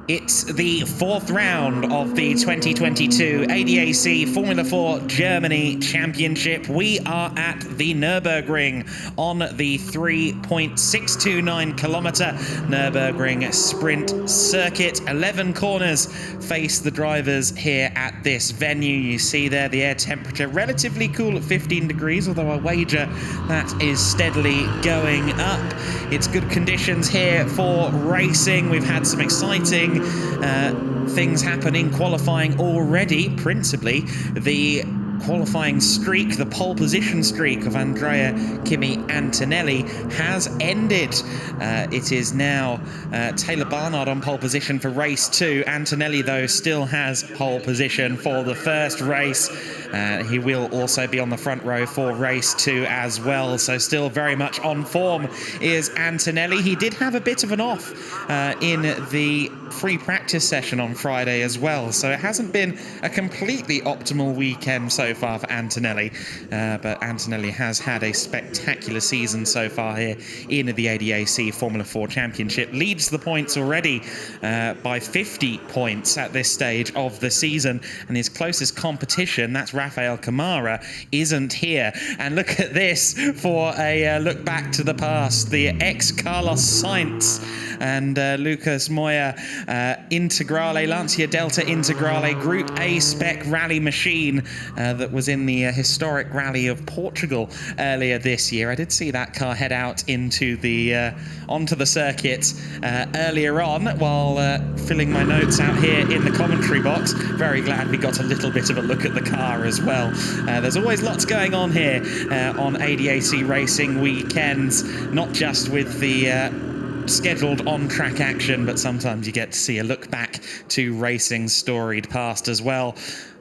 It's the fourth round of the 2022 ADAC Formula 4 Germany Championship. We are at the Nürburgring on the 3.629 kilometer Nürburgring sprint circuit. 11 corners face the drivers here at this venue. You see there the air temperature relatively cool at 15 degrees, although I wager that is steadily going up. It's good conditions here for racing. We've had some exciting things happen in qualifying already, principally the qualifying streak, the pole position streak of Andrea Kimi Antonelli has ended. It is now Taylor Barnard on pole position for race 2. Antonelli, though, still has pole position for the first race. He will also be on the front row for race 2 as well, so still very much on form is Antonelli. He did have a bit of an off in the free practice session on Friday as well, so it hasn't been a completely optimal weekend so far for Antonelli, but Antonelli has had a spectacular season so far here in the ADAC Formula 4 Championship. Leads the points already by 50 points at this stage of the season, and his closest competition, that's Rafael Camara, isn't here. And look at this for a look back to the past. The ex-Carlos Sainz and Lucas Moya Integrale, Lancia Delta Integrale Group A spec rally machine that was in the historic Rally of Portugal earlier this year. I did see that car head out into the onto the circuit earlier on while filling my notes out here in the commentary box. Very glad we got a little bit of a look at the car as well. There's always lots going on here on ADAC racing weekends, not just with the scheduled on-track action, but sometimes you get to see a look back to racing's storied past as well.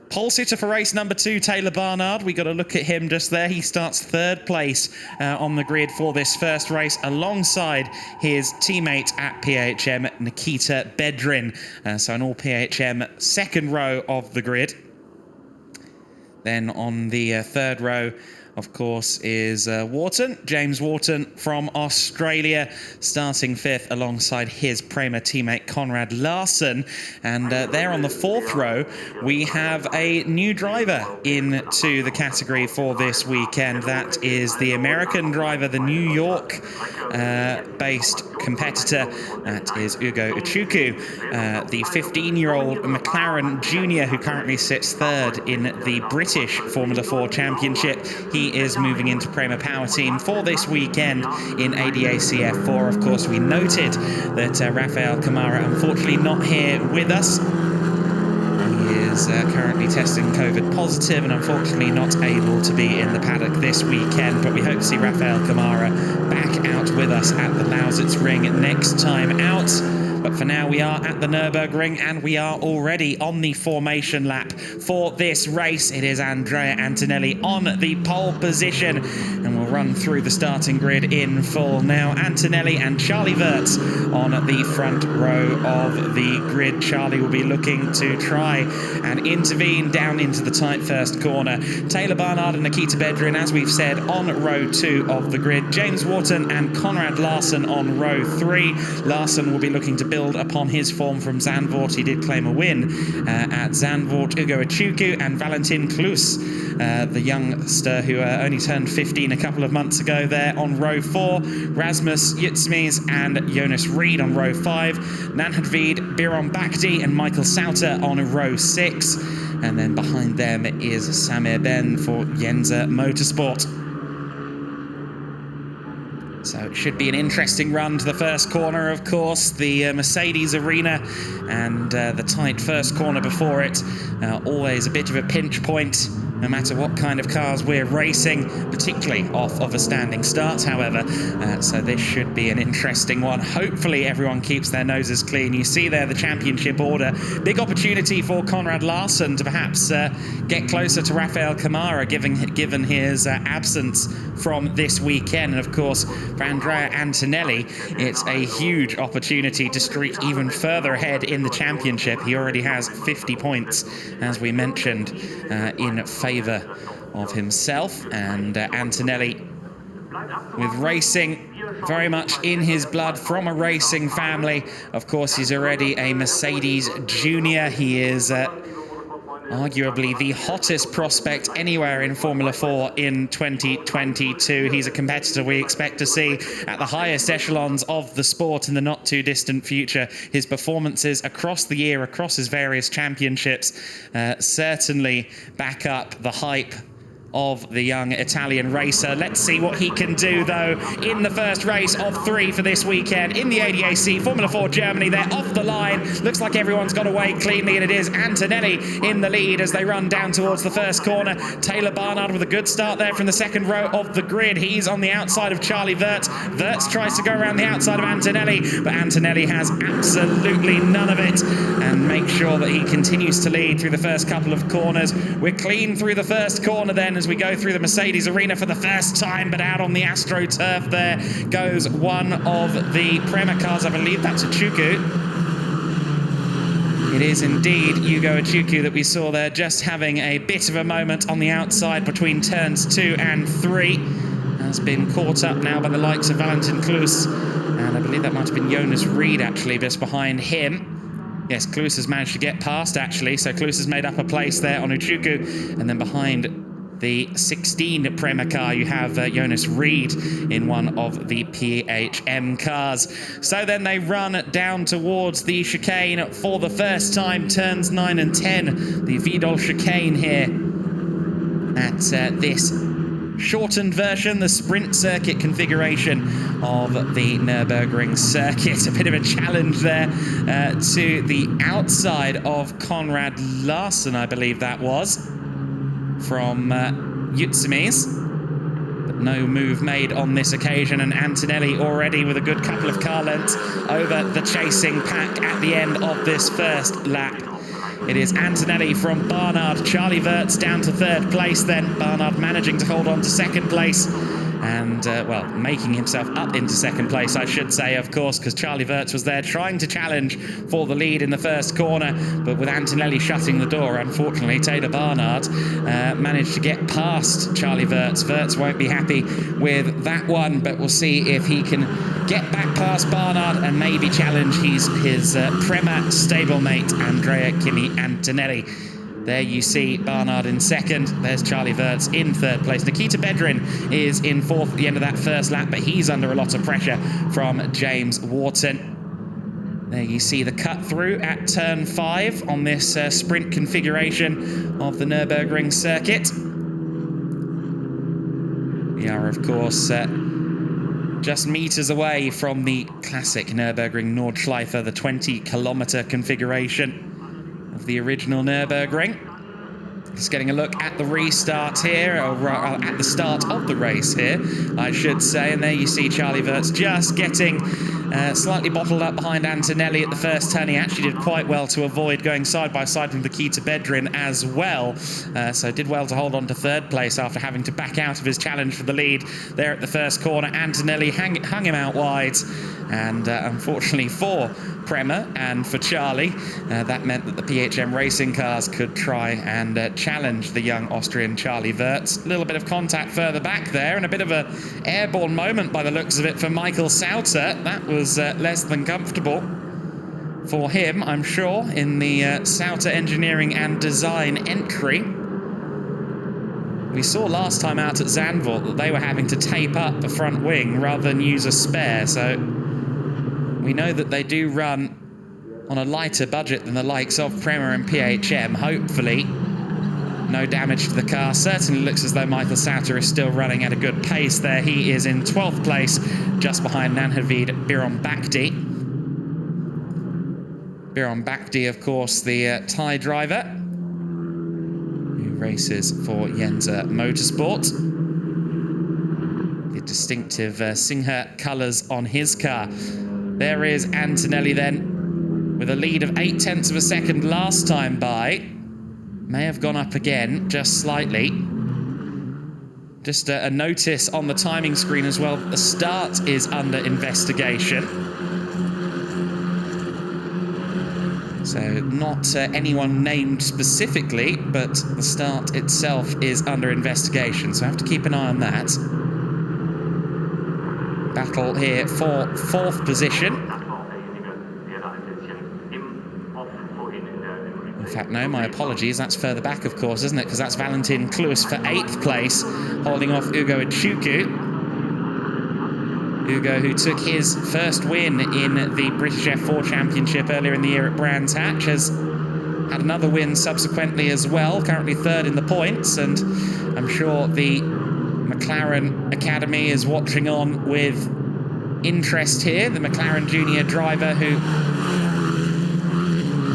Pole sitter for race number 2, Taylor Barnard. We got a look at him just there. He starts third place on the grid for this first race alongside his teammate at PHM, Nikita Bedridd. So an all PHM second row of the grid. Then on the third row, of course, is James Wharton from Australia, starting 5th alongside his Prema teammate Conrad Larson. And there on the 4th row, we have a new driver into the category for this weekend. That is the American driver, the New York-based competitor. That is Ugo Uchukwu, the 15-year-old McLaren Junior who currently sits 3rd in the British Formula 4 Championship. He is moving into Prema Power Team for this weekend in ADAC F4. Of course, we noted that Rafael Camara, unfortunately not here with us. He is currently testing COVID positive and unfortunately not able to be in the paddock this weekend, but we hope to see Rafael Camara back out with us at the Lausitz Ring next time out. But for now, we are at the Nürburgring and we are already on the formation lap for this race. It is Andrea Antonelli on the pole position, and we'll run through the starting grid in full now. Antonelli and Charlie Wirtz on the front row of the grid. Charlie will be looking to try and intervene down into the tight first corner. Taylor Barnard and Nikita Bedridd, as we've said, on row 2 of the grid. James Wharton and Conrad Larson on row 3. Larson will be looking to build upon his form from Zandvoort. He did claim a win at Zandvoort. Ugo Uchukwu and Valentin Klus, the youngster who only turned 15 a couple of months ago, there on row 4. Rasmus Yutsmies and Jonas Reed on row 5. Nanhadvid, Biron Bakhti and Michael Sauter on row 6. And then behind them is Samir Ben for ADAC Motorsport. So it should be an interesting run to the first corner, of course. The Mercedes Arena and the tight first corner before it. Always a bit of a pinch point, no matter what kind of cars we're racing, particularly off of a standing start, however. So this should be an interesting one. Hopefully everyone keeps their noses clean. You see there the championship order. Big opportunity for Conrad Larson to perhaps get closer to Rafael Camara, given his absence from this weekend. And of course, for Andrea Antonelli, it's a huge opportunity to streak even further ahead in the championship. He already has 50 points, as we mentioned, in favour of himself. And Antonelli with racing very much in his blood, from a racing family. Of course, he's already a Mercedes junior. He is arguably the hottest prospect anywhere in Formula 4 in 2022. He's a competitor we expect to see at the highest echelons of the sport in the not too distant future. His performances across the year, across his various championships, certainly back up the hype of the young Italian racer. Let's see what he can do, though, in the first race of 3 for this weekend in the ADAC Formula 4 Germany. They're off the line. Looks like everyone's got away cleanly, and it is Antonelli in the lead as they run down towards the first corner. Taylor Barnard with a good start there from the second row of the grid. He's on the outside of Charlie Wirtz. Wirtz tries to go around the outside of Antonelli, but Antonelli has absolutely none of it and makes sure that he continues to lead through the first couple of corners. We're clean through the first corner then as we go through the Mercedes arena for the first time, but out on the AstroTurf there goes one of the Prema cars. I believe that's a Chuku. It is indeed Yugo Ichuku that we saw there, just having a bit of a moment on the outside between turns 2 and 3. Has been caught up now by the likes of Valentin Kloos, and I believe that might have been Jonas Reed actually just behind him. Yes, Kloos has managed to get past actually, so Kloos has made up a place there on Ichuku, and then behind the 16 Prema car, you have Jonas Reed in one of the PHM cars. So then they run down towards the chicane for the first time, turns 9 and 10. The Vidal chicane here at this shortened version, the sprint circuit configuration of the Nürburgring circuit. A bit of a challenge there to the outside of Konrad Larsen, I believe that was, from Utsumis, but no move made on this occasion, and Antonelli already with a good couple of car lengths over the chasing pack at the end of this first lap. It is Antonelli from Barnard, Charlie Wirtz down to 3rd place then, Barnard managing to hold on to 2nd place, and, well, making himself up into 2nd place, I should say, of course, because Charlie Wirtz was there trying to challenge for the lead in the first corner, but with Antonelli shutting the door, unfortunately, Taylor Barnard managed to get past Charlie Wirtz. Wirtz won't be happy with that one, but we'll see if he can get back past Barnard and maybe challenge his Prema stablemate, Andrea Kimi Antonelli. There you see Barnard in 2nd. There's Charlie Wirtz in 3rd place. Nikita Bedridd is in 4th at the end of that first lap, but he's under a lot of pressure from James Wharton. There you see the cut through at turn 5 on this sprint configuration of the Nürburgring circuit. We are, of course, just meters away from the classic Nürburgring Nordschleife, the 20-kilometer configuration of the original Nürburgring. Just getting a look at the restart here, or at the start of the race here, I should say. And there you see Charlie Wirtz just getting slightly bottled up behind Antonelli at the first turn. He actually did quite well to avoid going side by side with Nikita Bedridd as well. So did well to hold on to 3rd place after having to back out of his challenge for the lead there at the first corner. Antonelli hung him out wide, and unfortunately for Prema and for Charlie, that meant that the PHM racing cars could try and challenge the young Austrian Charlie Wirtz. A little bit of contact further back there, and a bit of a airborne moment by the looks of it for Michael Sauter. That was less than comfortable for him, I'm sure, in the Sauter Engineering and Design entry. We saw last time out at Zandvoort that they were having to tape up the front wing rather than use a spare, so we know that they do run on a lighter budget than the likes of Prema and PHM. Hopefully, no damage to the car. Certainly looks as though Michael Sauter is still running at a good pace there. He is in 12th place, just behind Nanhavid Biron-Bakdi. Biron-Bakdi, of course, the Thai driver who races for Yenza Motorsport. The distinctive Singha colours on his car. There is Antonelli then, with a lead of 0.8 of a second last time by. May have gone up again, just slightly. Just a notice on the timing screen as well. The start is under investigation. So not anyone named specifically, but the start itself is under investigation. So I have to keep an eye on that. battle here for 4th position. In fact, no, my apologies. That's further back, of course, isn't it? Because that's Valentin Klus for 8th place, holding off Ugo Ichuku. Ugo, who took his first win in the British F4 Championship earlier in the year at Brands Hatch, has had another win subsequently as well, currently 3rd in the points, and I'm sure the McLaren Academy is watching on with interest here. The McLaren junior driver who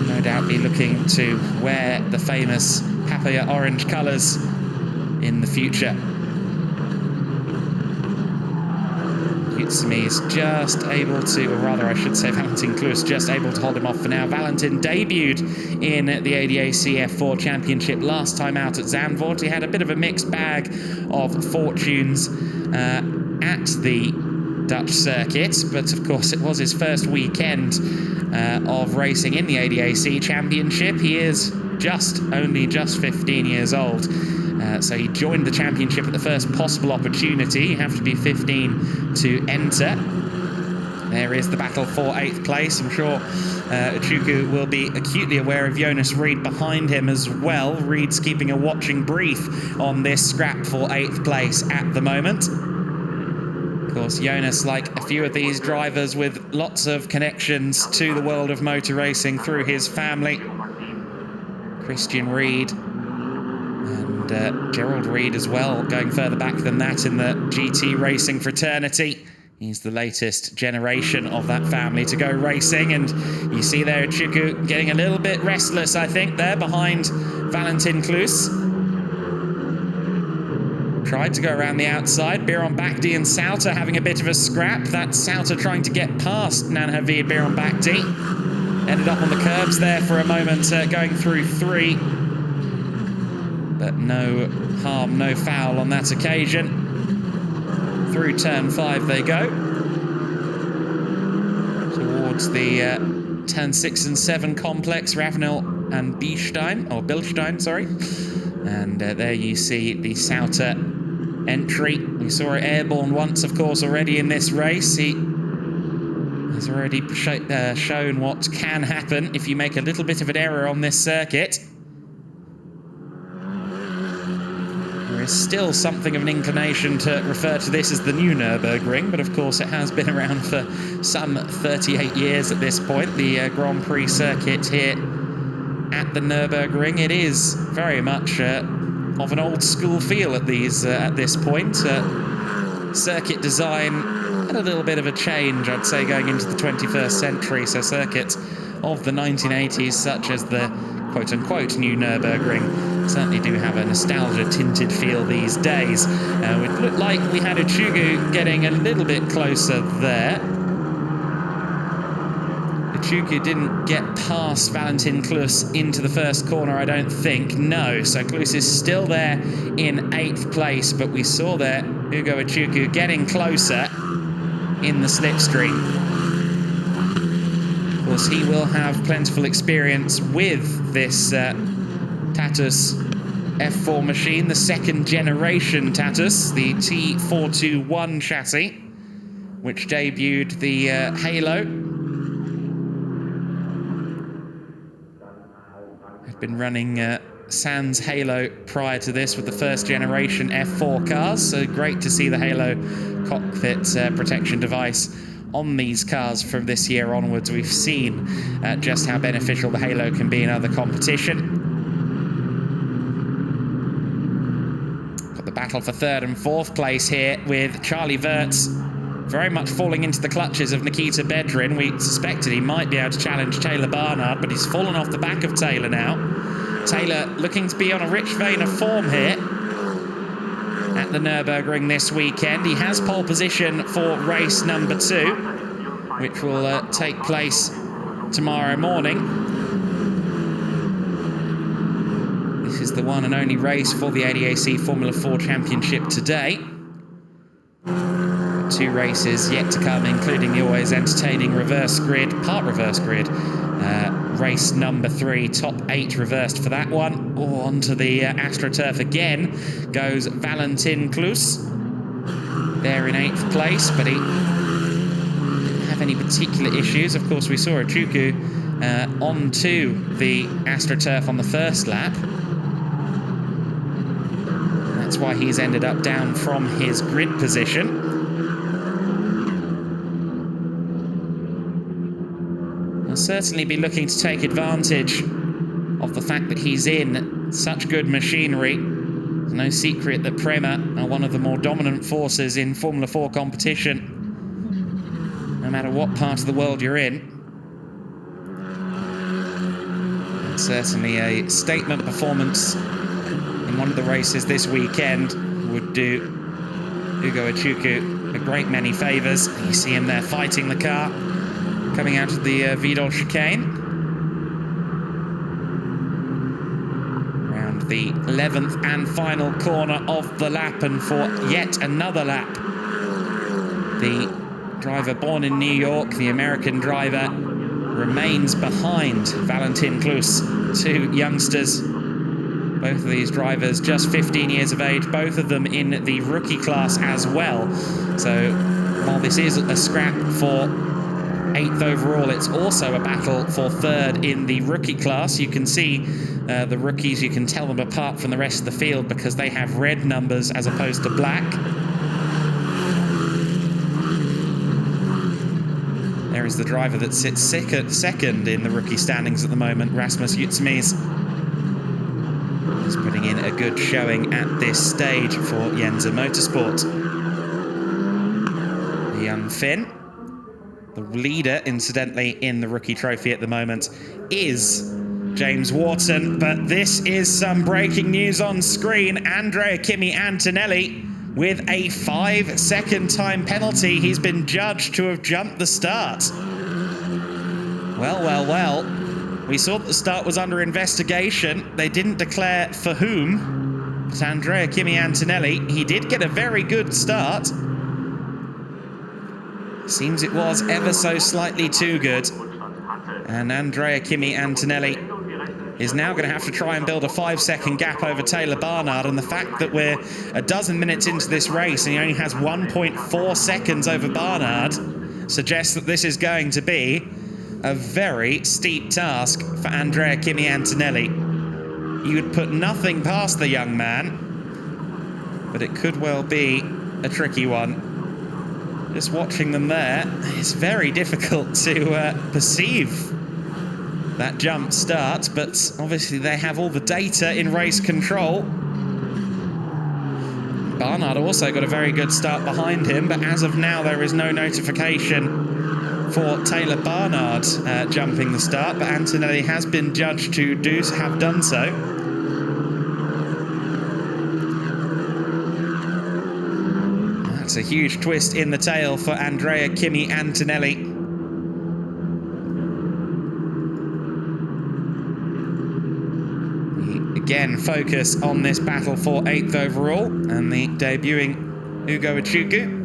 no doubt be looking to wear the famous papaya orange colours in the future. Kutsumi is just able to, or rather I should say Valentin Klus just able to hold him off for now. Valentin debuted in the ADAC F4 Championship last time out at Zandvoort. He had a bit of a mixed bag of fortunes at the Dutch circuit, but of course it was his first weekend of racing in the ADAC Championship. He is only just 15 years old. So he joined the championship at the first possible opportunity. You have to be 15 to enter. There is the battle for 8th place. I'm sure Ichuku will be acutely aware of Jonas Reed behind him as well. Reed's keeping a watching brief on this scrap for 8th place at the moment. Of course, Jonas, like a few of these drivers, with lots of connections to the world of motor racing through his family. Christian Reed and Gerald Reed as well, going further back than that in the GT racing fraternity. He's the latest generation of that family to go racing, and you see there Ichuku getting a little bit restless, I think, there behind Valentin Klus. Tried to go around the outside. Biron Bakdi and Sauter having a bit of a scrap. That's Sauter trying to get past Nanhavid Biron Bakdi. Ended up on the curbs there for a moment, going through 3. But no harm, no foul on that occasion. Through turn 5 they go. Towards the turn 6 and 7 complex, Ravenel and Bilstein, sorry. And there you see the Sauter entry. We saw it airborne once, of course, already in this race. He has already shown what can happen if you make a little bit of an error on this circuit. There is still something of an inclination to refer to this as the new Nürburgring, but of course it has been around for some 38 years at this point, the Grand Prix circuit here at the Nürburgring. It is very much of an old school feel at this point. Circuit design had a little bit of a change, I'd say, going into the 21st century. So circuits of the 1980s, such as the quote-unquote new Nürburgring, certainly do have a nostalgia-tinted feel these days. It looked like we had Ichuku getting a little bit closer there. Ichuku didn't get past Valentin Klus into the first corner, I don't think. No, so Klus is still there in 8th place, but we saw there Ugo Ichuku getting closer in the slipstream. Of course, he will have plentiful experience with this Tatus F4 machine, the 2nd generation Tatus, the T421 chassis, which debuted the Halo. Had been running Sans Halo prior to this with the 1st generation F4 cars, so great to see the Halo cockpit protection device on these cars from this year onwards. We've seen just how beneficial the Halo can be in other competition. Got the battle for 3rd and 4th place here, with Charlie Wirtz very much falling into the clutches of Nikita Bedridd. We suspected he might be able to challenge Taylor Barnard, but he's fallen off the back of Taylor now. Taylor looking to be on a rich vein of form here at the Nürburgring this weekend. He has pole position for race number 2, which will take place tomorrow morning. This is the one and only race for the ADAC Formula 4 Championship today. 2 races yet to come, including the always entertaining part reverse grid. Race number 3, top 8 reversed for that one. Onto the AstroTurf again goes Valentin Klus. There in 8th place, but he any particular issues. Of course, we saw Ochuku onto the AstroTurf on the first lap. That's why he's ended up down from his grid position. He'll certainly be looking to take advantage of the fact that he's in such good machinery. It's no secret that Prema are one of the more dominant forces in Formula 4 competition, no matter what part of the world you're in. And certainly a statement performance in one of the races this weekend would do Ugo Ochuku a great many favours. You see him there fighting the car, coming out of the Vidal chicane. Around the 11th and final corner of the lap, and for yet another lap, the driver born in New York, the American driver, remains behind Valentin Klus. Two youngsters, both of these drivers just 15 years of age, both of them in the rookie class as well. So while this is a scrap for 8th overall, it's also a battle for 3rd in the rookie class. You can see the rookies, you can tell them apart from the rest of the field because they have red numbers as opposed to black. There is the driver that sits second in the rookie standings at the moment, Rasmus Utsmies. He's putting in a good showing at this stage for ADAC Motorsport. The young Finn, the leader, incidentally, in the rookie trophy at the moment, is James Wharton. But this is some breaking news on screen. Andrea Kimi Antonelli with a 5-second time penalty. He's been judged to have jumped the start. Well. We saw that the start was under investigation. They didn't declare for whom. But Andrea Kimi Antonelli, he did get a very good start. Seems it was ever so slightly too good. And Andrea Kimi Antonelli is now going to have to try and build a 5-second gap over Taylor Barnard. And the fact that we're a dozen minutes into this race and he only has 1.4 seconds over Barnard suggests that this is going to be a very steep task for Andrea Kimi Antonelli. You would put nothing past the young man, but it could well be a tricky one. Just watching them there, it's very difficult to perceive that jump start, but obviously they have all the data in race control. Barnard also got a very good start behind him, but as of now there is no notification for Taylor Barnard jumping the start, but Antonelli has been judged to have done so. That's a huge twist in the tail for Andrea Kimi Antonelli. Again, focus on this battle for 8th overall and the debuting Ugo Ochuku.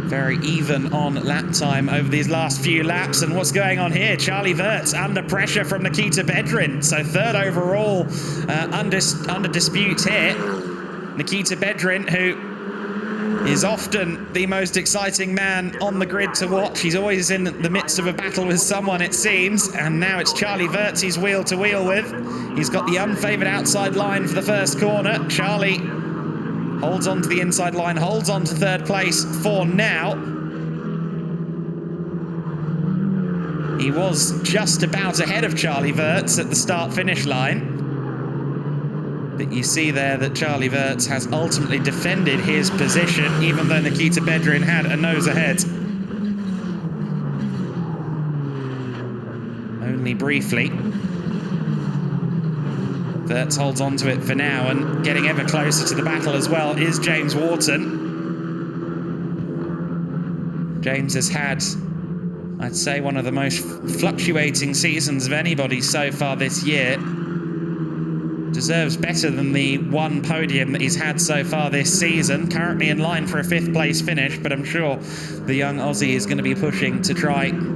Very even on lap time over these last few laps. And what's going on here? Charlie Wirtz under pressure from Nikita Bedridd. So 3rd overall under dispute here. Nikita Bedridd, who is often the most exciting man on the grid to watch. He's always in the midst of a battle with someone, it seems. And now it's Charlie Wirtz he's wheel to wheel with. He's got the unfavoured outside line for the first corner. Charlie holds on to the inside line, holds on to 3rd place for now. He was just about ahead of Charlie Wirtz at the start-finish line. But you see there that Charlie Wirtz has ultimately defended his position, even though Nikita Bedridd had a nose ahead. Only briefly. Wirtz holds on to it for now, and getting ever closer to the battle as well is James Wharton. James has had, I'd say, one of the most fluctuating seasons of anybody so far this year. Deserves better than the one podium that he's had so far this season. Currently in line for a 5th place finish, but I'm sure the young Aussie is going to be pushing to try and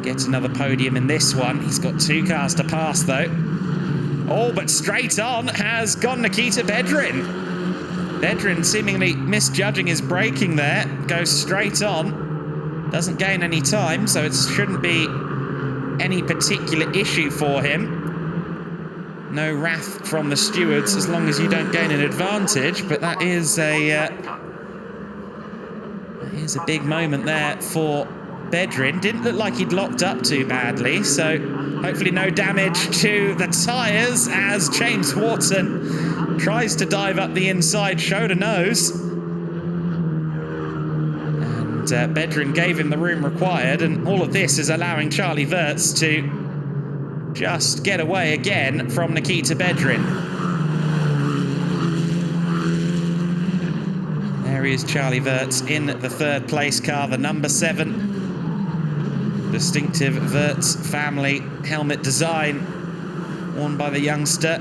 get another podium in this one. He's got 2 cars to pass though. Oh, but straight on has gone Nikita Bedridd. Bedridd seemingly misjudging his braking there. Goes straight on. Doesn't gain any time, so it shouldn't be any particular issue for him. No wrath from the stewards as long as you don't gain an advantage, but that is a big moment there for Bedridd. Didn't look like he'd locked up too badly, so hopefully no damage to the tyres as James Wharton tries to dive up the inside shoulder nose. And Bedridd gave him the room required, and all of this is allowing Charlie Wirtz to just get away again from Nikita Bedridd. There is Charlie Wirtz in the third place car, the number 7. Distinctive Wirtz family helmet design worn by the youngster.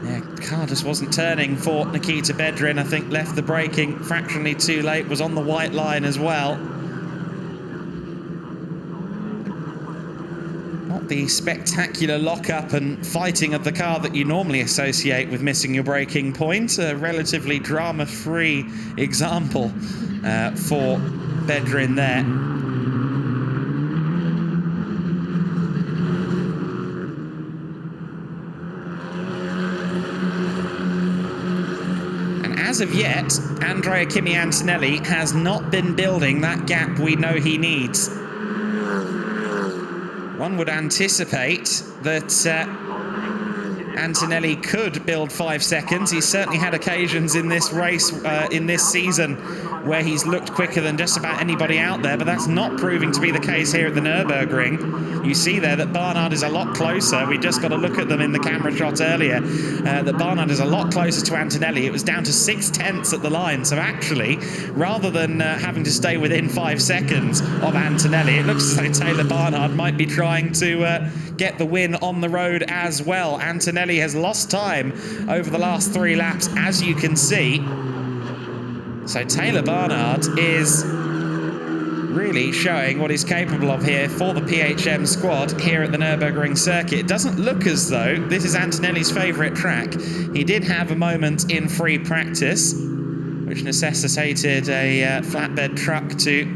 Yeah, car just wasn't turning for Nikita Bedridd. I think left the braking fractionally too late, was on the white line as well. Not the spectacular lockup and fighting of the car that you normally associate with missing your braking point. A relatively drama-free example for Bedridd there. As of yet, Andrea Kimi Antonelli has not been building that gap we know he needs. One would anticipate that Antonelli could build 5 seconds. He's certainly had occasions in this race, in this season, where he's looked quicker than just about anybody out there, but that's not proving to be the case here at the Nürburgring. You see there that Barnard is a lot closer. We just got to look at them in the camera shot earlier. That Barnard is a lot closer to Antonelli. It was down to 0.6 at the line. So actually, rather than having to stay within 5 seconds of Antonelli, it looks as though Taylor Barnard might be trying to get the win on the road as well. Antonelli has lost time over the last 3 laps, as you can see. So Taylor Barnard is really showing what he's capable of here for the PHM squad here at the Nürburgring circuit. It doesn't look as though this is Antonelli's favourite track. He did have a moment in free practice, which necessitated a flatbed truck to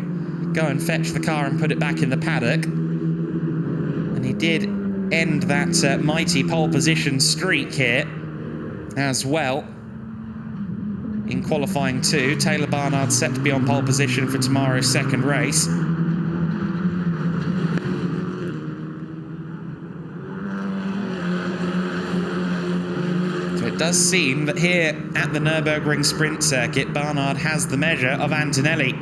go and fetch the car and put it back in the paddock. And he did end that mighty pole position streak here as well. In qualifying 2, Taylor Barnard set to be on pole position for tomorrow's second race. So it does seem that here at the Nürburgring sprint circuit, Barnard has the measure of Antonelli.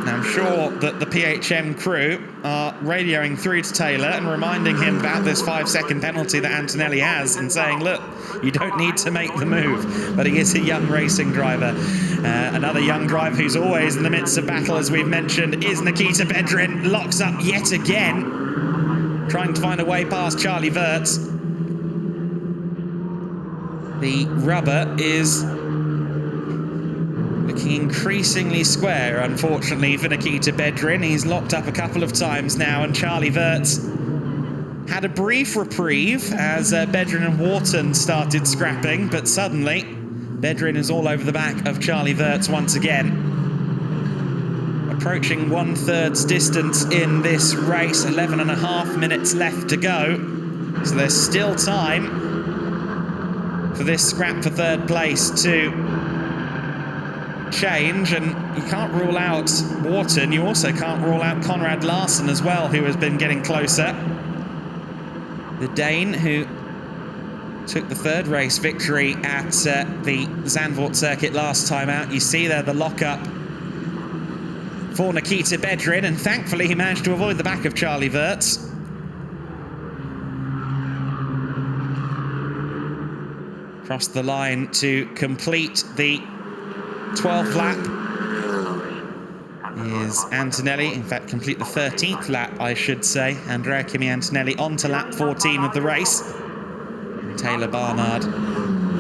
Now, I'm sure that the PHM crew are radioing through to Taylor and reminding him about this 5-second penalty that Antonelli has and saying, look, you don't need to make the move. But he is a young racing driver. Another young driver who's always in the midst of battle, as we've mentioned, is Nikita Bedridd. Locks up yet again, trying to find a way past Charlie Wirtz. The rubber is looking increasingly square, unfortunately, for Nikita Bedridd. He's locked up a couple of times now, and Charlie Wirtz had a brief reprieve as Bedridd and Wharton started scrapping, but suddenly Bedridd is all over the back of Charlie Wirtz once again. Approaching 1/3 distance in this race, 11.5 minutes left to go. So there's still time for this scrap for third place to change, and you can't rule out Wharton. You also can't rule out Conrad Larsen as well, who has been getting closer. The Dane, who took the third race victory at the Zandvoort circuit last time out. You see there the lockup for Nikita Bedridd, and thankfully he managed to avoid the back of Charlie Wirtz. Across the line to complete the 12th lap is Antonelli. In fact, complete the 13th lap, I should say. Andrea Kimi Antonelli on to lap 14 of the race. And Taylor Barnard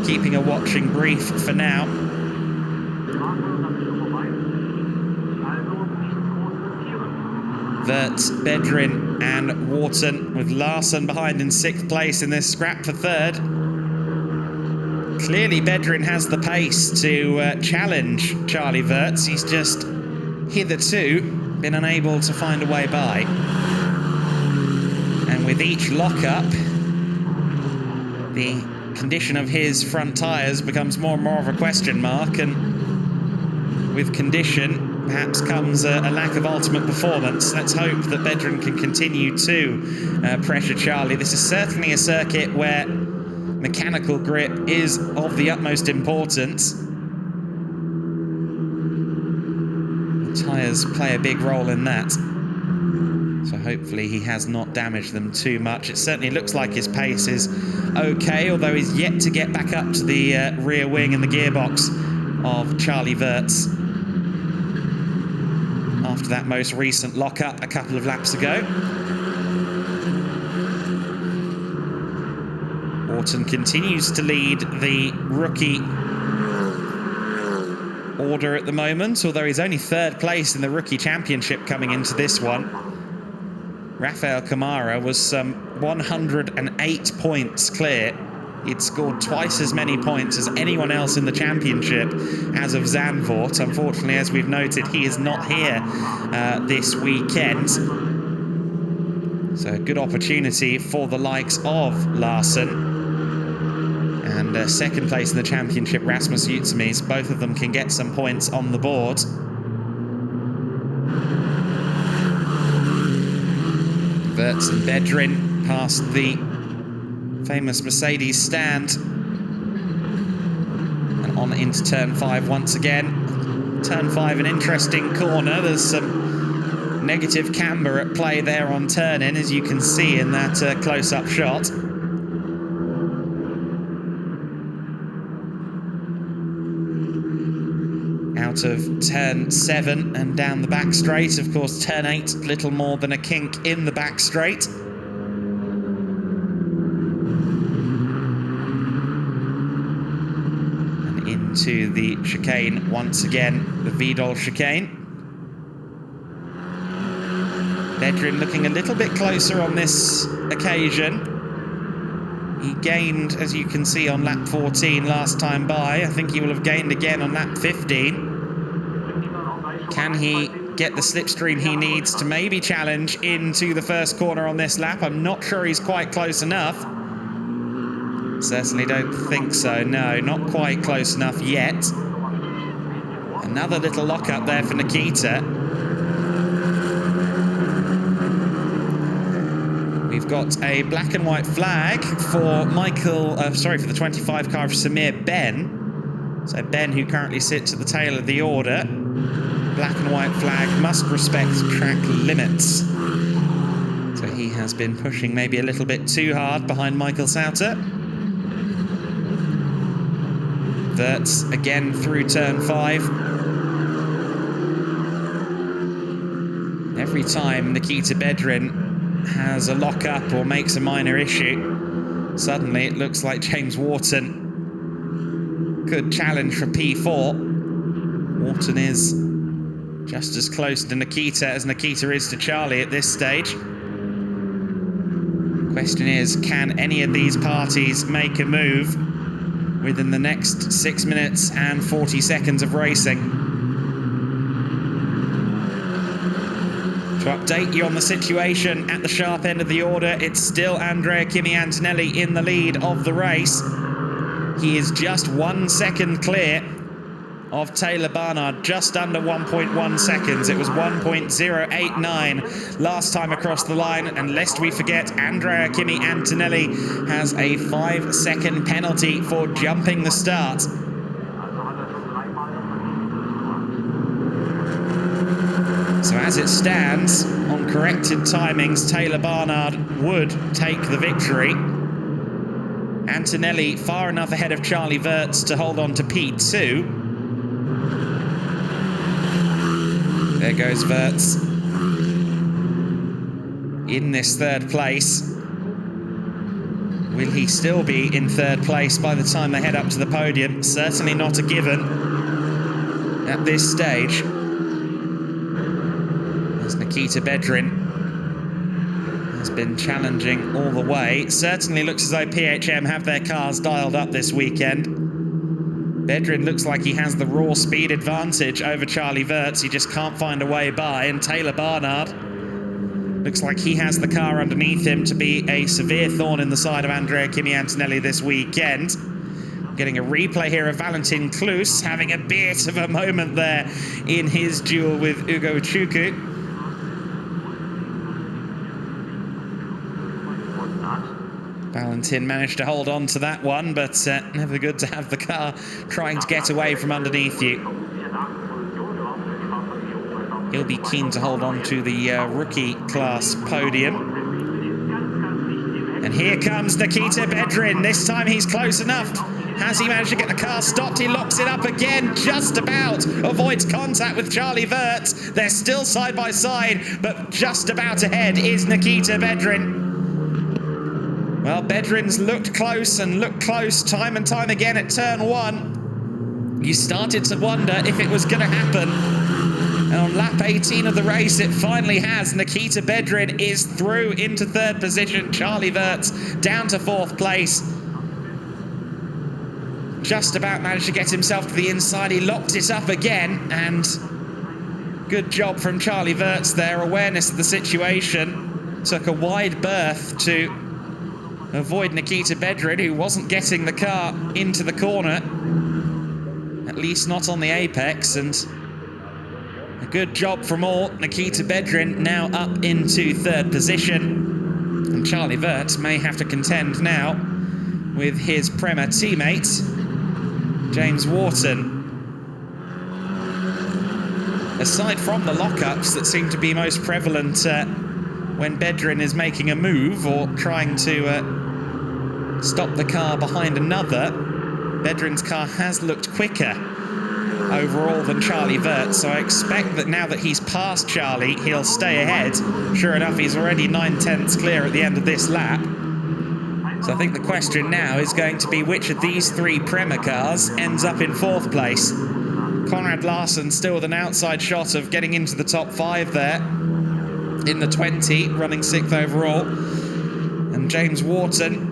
keeping a watching brief for now. Wirtz, Bedridd and Wharton, with Larson behind in 6th place in this scrap for 3rd. Clearly Bedridd has the pace to challenge Charlie Wirtz. He's just hitherto been unable to find a way by. And with each lockup, the condition of his front tyres becomes more and more of a question mark, and with condition perhaps comes a lack of ultimate performance. Let's hope that Bedridd can continue to pressure Charlie. This is certainly a circuit where mechanical grip is of the utmost importance. The tyres play a big role in that. So hopefully he has not damaged them too much. It certainly looks like his pace is okay, although he's yet to get back up to the rear wing and the gearbox of Charlie Wirtz after that most recent lockup a couple of laps ago. Wharton continues to lead the rookie order at the moment, although he's only 3rd place in the rookie championship coming into this one. Rafael Camara was some 108 points clear. He'd scored twice as many points as anyone else in the championship as of Zandvoort. Unfortunately, as we've noted, he is not here this weekend. So a good opportunity for the likes of Larson. And 2nd place in the championship, Rasmus Utsemies. Both of them can get some points on the board. Wirtz and Bedridd past the famous Mercedes stand and on into turn 5 once again. Turn 5, an interesting corner. There's some negative camber at play there on turn-in, as you can see in that close-up shot. Out of turn 7 and down the back straight. Of course, turn 8, little more than a kink in the back straight. And into the chicane once again, the Vidal chicane. Bedridd looking a little bit closer on this occasion. He gained, as you can see, on lap 14 last time by. I think he will have gained again on lap 15. Can he get the slipstream he needs to maybe challenge into the first corner on this lap? I'm not sure he's quite close enough. Certainly don't think so. No, not quite close enough yet. Another little lockup there for Nikita. We've got a black and white flag for for the 25 car of Samir Ben. So Ben, who currently sits at the tail of the order. Black and white flag, must respect track limits. So he has been pushing maybe a little bit too hard behind Michael Sauter. Wirtz again through turn 5. Every time Nikita Bedridd has a lock-up or makes a minor issue, suddenly it looks like James Wharton could challenge for P4. Wharton is just as close to Nikita as Nikita is to Charlie at this stage. The question is, can any of these parties make a move within the next 6 minutes and 40 seconds of racing? To update you on the situation at the sharp end of the order, it's still Andrea Kimi Antonelli in the lead of the race. He is just 1 second clear of Taylor Barnard, just under 1.1 seconds. It was 1.089 last time across the line. And lest we forget, Andrea Kimi Antonelli has a 5-second penalty for jumping the start. So as it stands, on corrected timings, Taylor Barnard would take the victory. Antonelli far enough ahead of Charlie Wirtz to hold on to P2. There goes Wirtz in this 3rd place. Will he still be in 3rd place by the time they head up to the podium? Certainly not a given at this stage. As Nikita Bedridd has been challenging all the way. It certainly looks as though PHM have their cars dialed up this weekend. Bedridd looks like he has the raw speed advantage over Charlie Wirtz. He just can't find a way by. And Taylor Barnard looks like he has the car underneath him to be a severe thorn in the side of Andrea Kimi Antonelli this weekend. Getting a replay here of Valentin Klus having a bit of a moment there in his duel with Ugo Uchukwu. Valentin managed to hold on to that one, but never good to have the car trying to get away from underneath you. He'll be keen to hold on to the rookie class podium. And here comes Nikita Bedridd. This time he's close enough. Has he managed to get the car stopped? He locks it up again, just about. Avoids contact with Charlie Wirtz. They're still side by side, but just about ahead is Nikita Bedridd. Well, Bedridd's looked close and looked close time and time again at turn 1. You started to wonder if it was going to happen. And on lap 18 of the race, it finally has. Nikita Bedridd is through into 3rd position. Charlie Wirtz down to 4th place. Just about managed to get himself to the inside. He locked it up again. And good job from Charlie Wirtz there. Awareness of the situation. Took a wide berth to avoid Nikita Bedridd, who wasn't getting the car into the corner. At least not on the apex. And a good job from all. Nikita Bedridd now up into 3rd position. And Charlie Wirtz may have to contend now with his Prema teammate, James Wharton. Aside from the lockups that seem to be most prevalent when Bedridd is making a move or trying to stop the car behind another, Bedridd's car has looked quicker overall than Charlie Wirtz, so I expect that now that he's passed Charlie, he'll stay ahead. Sure enough, he's already 9/10ths clear at the end of this lap. So I think the question now is going to be which of these 3 Prema cars ends up in 4th place. Konrad Larsen still with an outside shot of getting into the top 5 there in the 20, running 6th overall. And James Wharton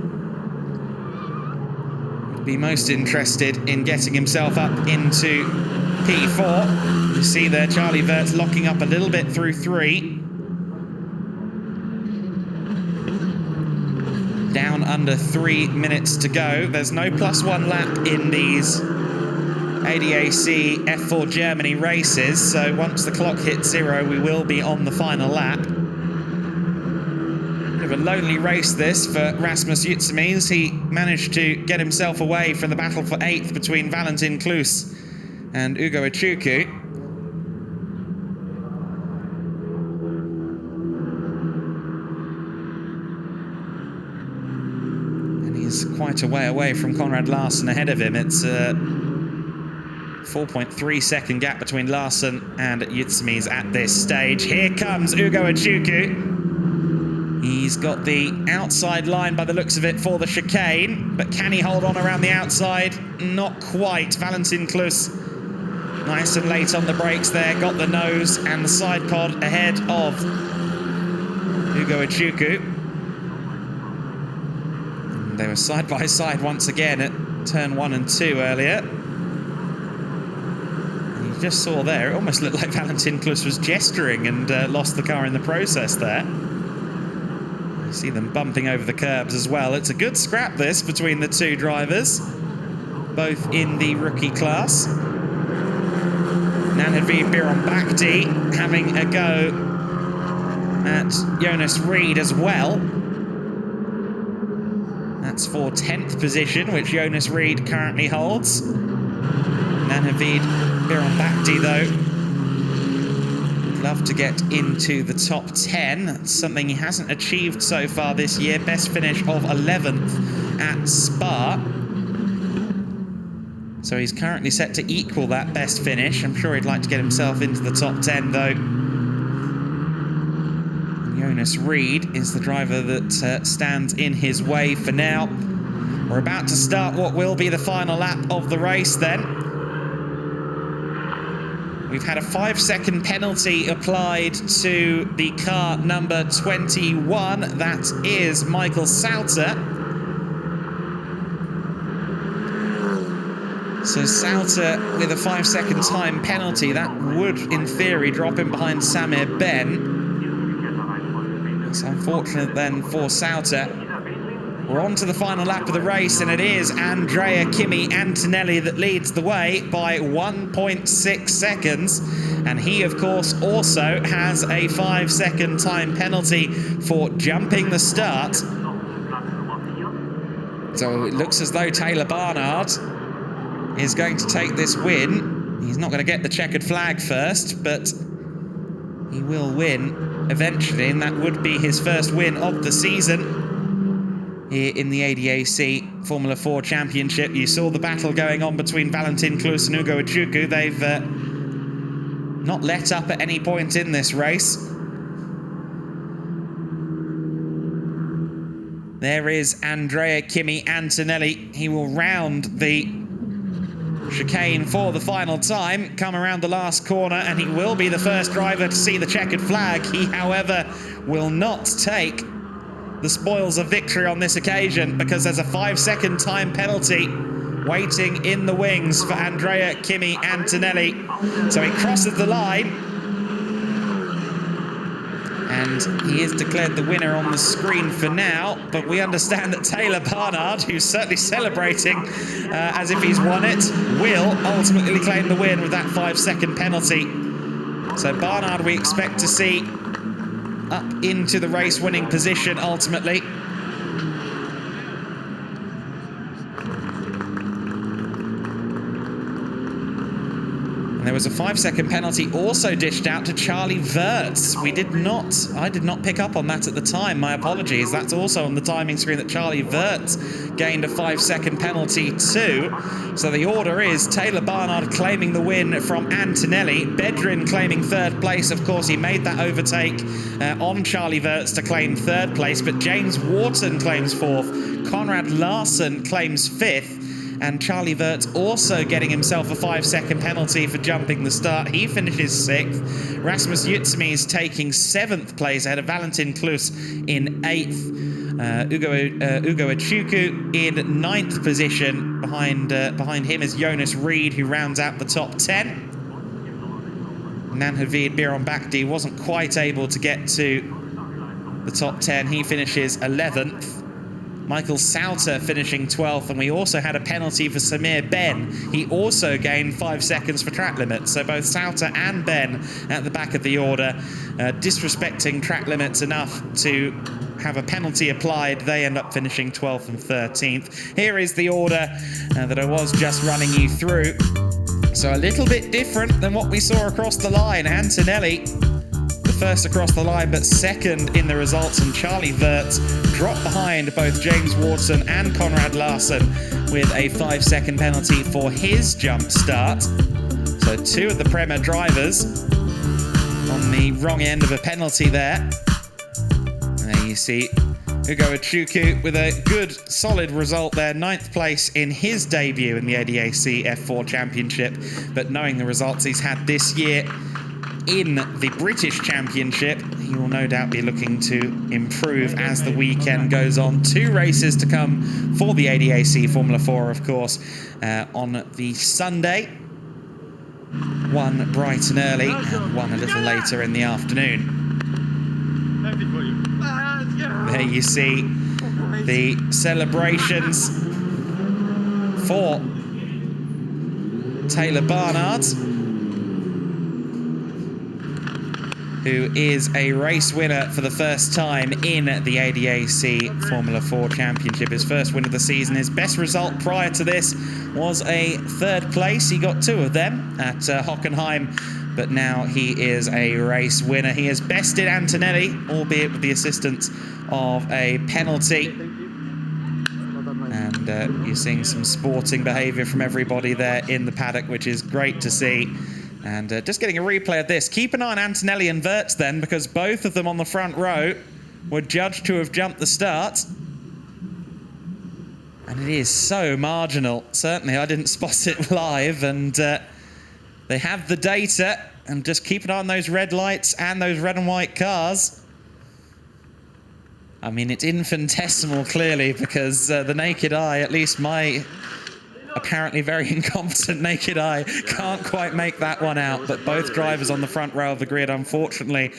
would be most interested in getting himself up into P4. You see there Charlie Wirtz locking up a little bit through 3. Down under 3 minutes to go. There's no +1 lap in these ADAC F4 Germany races, so once the clock hits 0, we will be on the final lap. Bit of a lonely race this for Rasmus Yutsemies. He managed to get himself away from the battle for 8th between Valentin Klus and Ugo Uchukwu. Quite a way away from Konrad Larsen ahead of him. It's a 4.3 second gap between Larsen and Yutsemies at this stage. Here comes Ugo Uchukwu. He's got the outside line by the looks of it for the chicane, but can he hold on around the outside? Not quite. Valentin Klus nice and late on the brakes there, got the nose and the side pod ahead of Ugo Uchukwu. They were side by side once again at turn 1 and 2 earlier. And you just saw there, it almost looked like Valentin Klus was gesturing and lost the car in the process there. You see them bumping over the curbs as well. It's a good scrap this between the 2 drivers, both in the rookie class. Nanhavid Biron-Bakti having a go at Jonas Reed as well. That's for 10th position, which Jonas Reed currently holds. Nanhavid Biron-Bakti, though, would love to get into the top 10. That's something he hasn't achieved so far this year. Best finish of 11th at Spa. So he's currently set to equal that best finish. I'm sure he'd like to get himself into the top 10, though. Jonas Reed is the driver that stands in his way for now. We're about to start what will be the final lap of the race then. We've had a 5-second penalty applied to the car number 21. That is Michael Sauter. So Sauter with a 5-second time penalty. That would, in theory, drop him behind Samir Ben. It's unfortunate then for Sauter. We're on to the final lap of the race, and it is Andrea Kimi Antonelli that leads the way by 1.6 seconds. And he, of course, also has a 5-second time penalty for jumping the start. So it looks as though Taylor Barnard is going to take this win. He's not going to get the checkered flag first, but he will win eventually, and that would be his first win of the season here in the ADAC Formula 4 Championship. You saw the battle going on between Valentin Klus and Ugo Echuku. They've not let up at any point in this race. There is Andrea Kimi Antonelli. He will round the chicane for the final time, come around the last corner, and he will be the first driver to see the checkered flag. He, however, will not take the spoils of victory on this occasion, because there's a 5-second time penalty waiting in the wings for Andrea Kimi Antonelli. So he crosses the line, and he is declared the winner on the screen for now. But we understand that Taylor Barnard, who's certainly celebrating as if he's won it, will ultimately claim the win with that 5-second penalty. So Barnard we expect to see up into the race-winning position ultimately. And there was a 5-second penalty also dished out to Charlie Wirtz. I did not pick up on that at the time. My apologies. That's also on the timing screen that Charlie Wirtz gained a 5-second penalty too. So the order is Taylor Barnard claiming the win from Antonelli. Bedridd claiming third place. Of course, he made that overtake on Charlie Wirtz to claim third place. But James Wharton claims fourth. Conrad Larson claims fifth. And Charlie Wirtz also getting himself a 5-second penalty for jumping the start. He finishes 6th. Rasmus Utsumi is taking 7th place ahead of Valentin Klus in 8th. Ugo Echuku in 9th position. Behind him is Jonas Reed, who rounds out the top 10. Nanhavid Biron-Bakdi wasn't quite able to get to the top 10. He finishes 11th. Michael Sauter finishing 12th, and we also had a penalty for Samir Ben. He also gained 5 seconds for track limits. So both Sauter and Ben at the back of the order, disrespecting track limits enough to have a penalty applied. They end up finishing 12th and 13th. Here is the order that I was just running you through. So a little bit different than what we saw across the line. Antonelli first across the line, but second in the results, and Charlie Wirtz dropped behind both James Wharton and Conrad Larson with a 5-second penalty for his jump start. So 2 of the Prema drivers on the wrong end of a penalty there. There you see Ugo Echuku with a good, solid result there. 9th place in his debut in the ADAC F4 Championship, but knowing the results he's had this year in the British Championship, he will no doubt be looking to improve as the weekend goes on. 2 races to come for the ADAC Formula 4, of course, on the Sunday. One bright and early, and one a little later in the afternoon. There you see the celebrations for Taylor Barnard, who is a race winner for the first time in the ADAC Formula 4 Championship. His first win of the season. His best result prior to this was a 3rd place. He got 2 of them at Hockenheim, but now he is a race winner. He has bested Antonelli, albeit with the assistance of a penalty. And you're seeing some sporting behaviour from everybody there in the paddock, which is great to see. And just getting a replay of this. Keep an eye on Antonelli and Wirtz then, because both of them on the front row were judged to have jumped the start. And it is so marginal. Certainly I didn't spot it live, and They have the data, and just keep an eye on those red lights and those red and white cars. I mean, it's infinitesimal, clearly, because the naked eye, at least my apparently very incompetent naked eye, can't quite make that one out. But both drivers on the front row of the grid, unfortunately,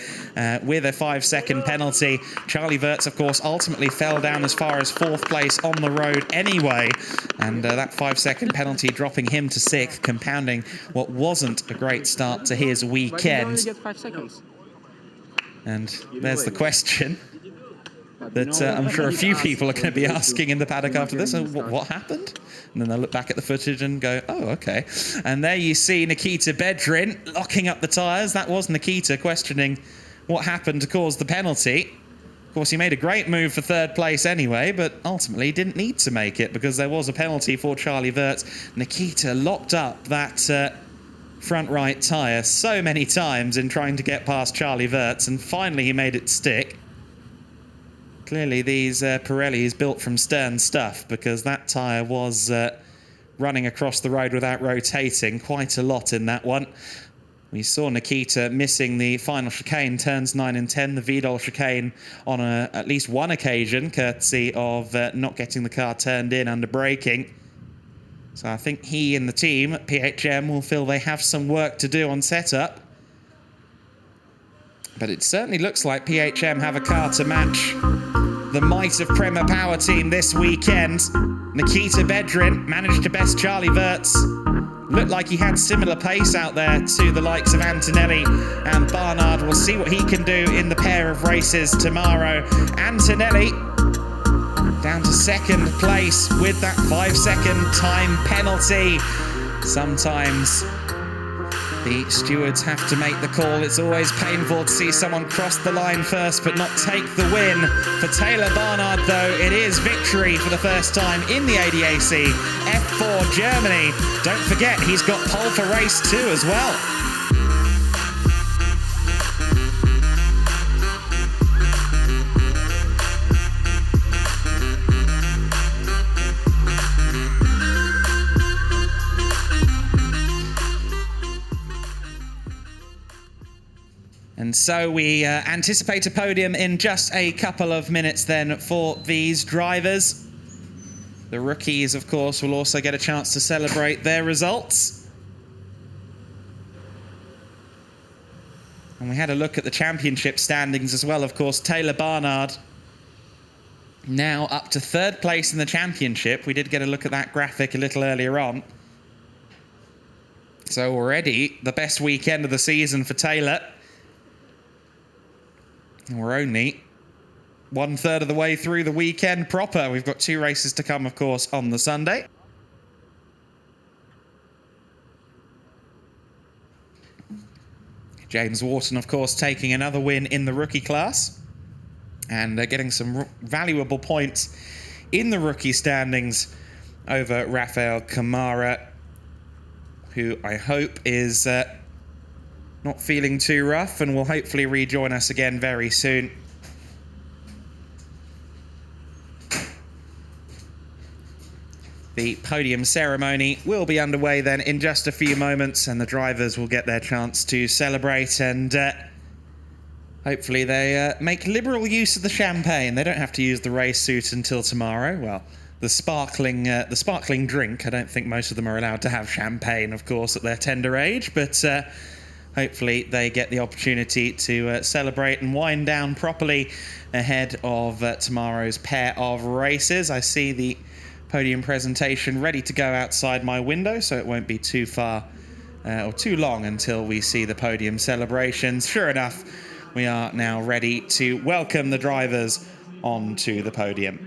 with a 5-second penalty. Charlie Wirtz, of course, ultimately fell down as far as 4th place on the road anyway. And that 5-second penalty dropping him to 6th, compounding what wasn't a great start to his weekend. Why did you only get 5 seconds? And there's the question that I'm sure a few people are going to be asking in the paddock after this. What happened? And then they'll look back at the footage and go, oh, okay. And there you see Nikita Bedridd locking up the tyres. That was Nikita questioning what happened to cause the penalty. Of course, he made a great move for 3rd place anyway, but ultimately didn't need to make it because there was a penalty for Charlie Wirtz. Nikita locked up that front right tyre so many times in trying to get past Charlie Wirtz, and finally he made it stick. Clearly, these Pirellis built from Stern stuff, because that tyre was running across the road without rotating quite a lot in that one. We saw Nikita missing the final chicane, turns 9 and 10, the Vidal chicane on at least one occasion, courtesy of not getting the car turned in under braking. So I think he and the team at PHM will feel they have some work to do on setup. But it certainly looks like PHM have a car to match the might of Prema Power Team this weekend. Nikita Bedridd managed to best Charlie Wirtz. Looked like he had similar pace out there to the likes of Antonelli and Barnard. We'll see what he can do in the pair of races tomorrow. Antonelli down to 2nd place with that 5-second time penalty. Sometimes the stewards have to make the call. It's always painful to see someone cross the line first but not take the win. For Taylor Barnard, though, it is victory for the first time in the ADAC F4 Germany. Don't forget, he's got pole for race 2 as well. And so we anticipate a podium in just a couple of minutes then for these drivers. The rookies, of course, will also get a chance to celebrate their results. And we had a look at the championship standings as well, of course. Taylor Barnard now up to 3rd place in the championship. We did get a look at that graphic a little earlier on. So already the best weekend of the season for Taylor. And we're only 1/3 of the way through the weekend proper. We've got 2 races to come, of course, on the Sunday. James Wharton, of course, taking another win in the rookie class and getting some valuable points in the rookie standings over Rafael Camara, who I hope is not feeling too rough and will hopefully rejoin us again very soon. The podium ceremony will be underway then in just a few moments, and the drivers will get their chance to celebrate, and hopefully they make liberal use of the champagne. They don't have to use the race suit until tomorrow. Well, the sparkling drink, I don't think most of them are allowed to have champagne, of course, at their tender age, but hopefully they get the opportunity to celebrate and wind down properly ahead of tomorrow's pair of races. I see the podium presentation ready to go outside my window, so it won't be too far or too long until we see the podium celebrations. Sure enough, we are now ready to welcome the drivers onto the podium.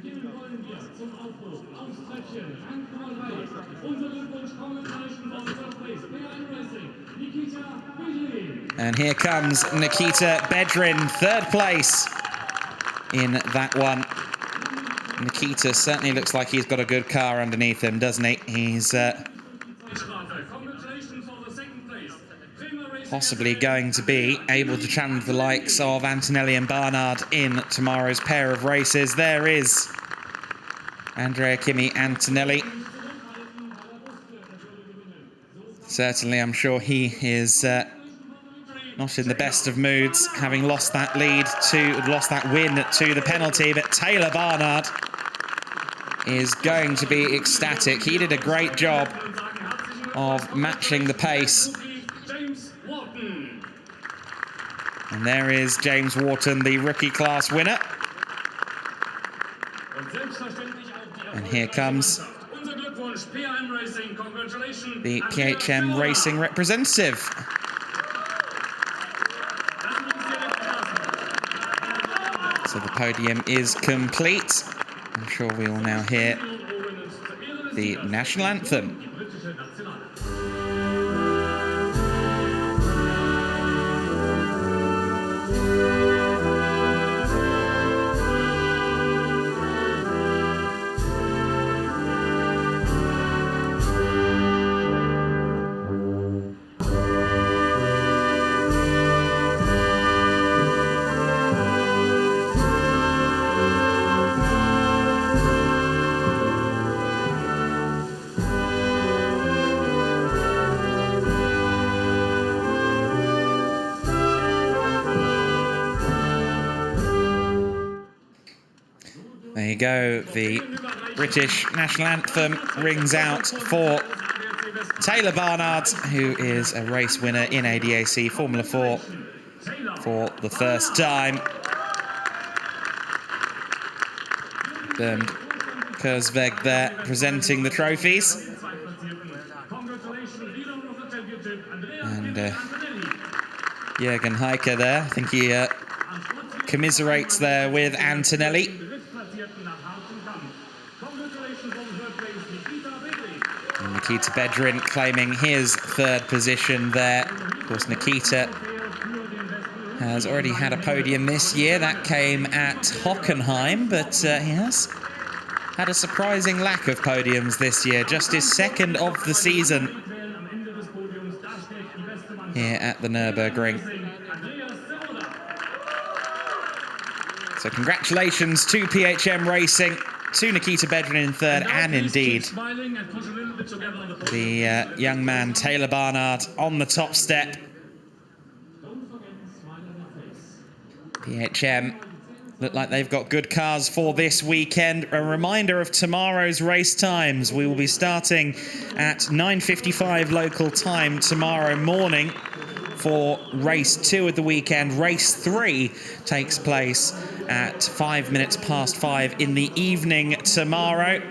And here comes Nikita Bedridd, 3rd place in that one. Nikita certainly looks like he's got a good car underneath him, doesn't he? He's possibly going to be able to challenge the likes of Antonelli and Barnard in tomorrow's pair of races. There is Andrea Kimi Antonelli Certainly, I'm sure he is not in the best of moods, having lost that win to the penalty. But Taylor Barnard is going to be ecstatic. He did a great job of matching the pace. And there is James Wharton, the rookie class winner. And here comes the PHM Racing representative. So the podium is complete. I'm sure we will now hear the national anthem. There you go, the British national anthem rings out for Taylor Barnard, who is a race winner in ADAC Formula 4 for the first time. Bernd Kurzweg there presenting the trophies. And Jürgen Heike there, I think he commiserates there with Antonelli. And Nikita Bedridd claiming his third position there. Of course, Nikita has already had a podium this year. That came at Hockenheim, but he has had a surprising lack of podiums this year. Just his second of the season here at the Nürburgring. So congratulations to PHM Racing, to Nikita Bedridd in third, and indeed the young man Taylor Barnard on the top step. PHM look like they've got good cars for this weekend. A reminder of tomorrow's race times. We will be starting at 9:55 local time tomorrow morning for race 2 of the weekend. Race 3 takes place at 5 minutes past 5 in the evening tomorrow.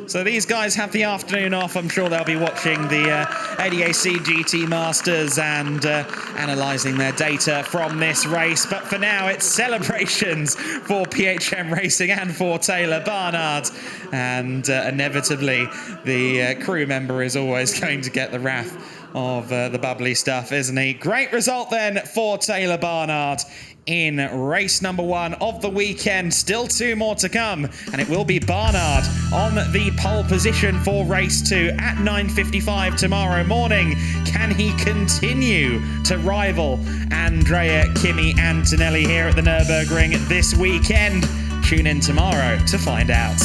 So these guys have the afternoon off. I'm sure they'll be watching the ADAC GT Masters and analysing their data from this race. But for now, it's celebrations for PHM Racing and for Taylor Barnard. And inevitably, the crew member is always going to get the wrath of the bubbly stuff, isn't he? Great result then for Taylor Barnard in race number 1 of the weekend. Still 2 more to come, and it will be Barnard on the pole position for race 2 at 9:55 tomorrow morning. Can he continue to rival Andrea Kimi Antonelli here at the Nürburgring this weekend? Tune in tomorrow to find out.